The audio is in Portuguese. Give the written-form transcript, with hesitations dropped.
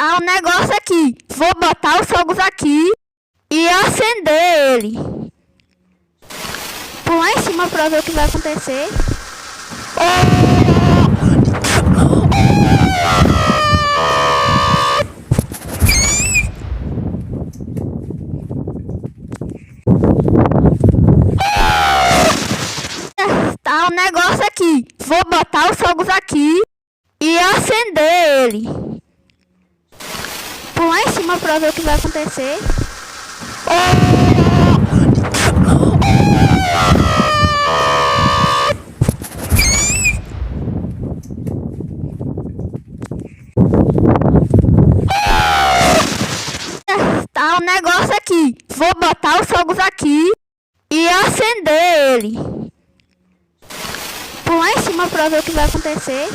Tá o negócio aqui. Vou botar os fogos aqui e acender ele. Pular em cima pra ver o que vai acontecer. Tá o negócio aqui. Vou botar os fogos aqui e acender ele. Pular em cima pra ver o que vai acontecer. Tá o negócio aqui. Vou botar os fogos aqui e acender ele. Pular em cima pra ver o que vai acontecer.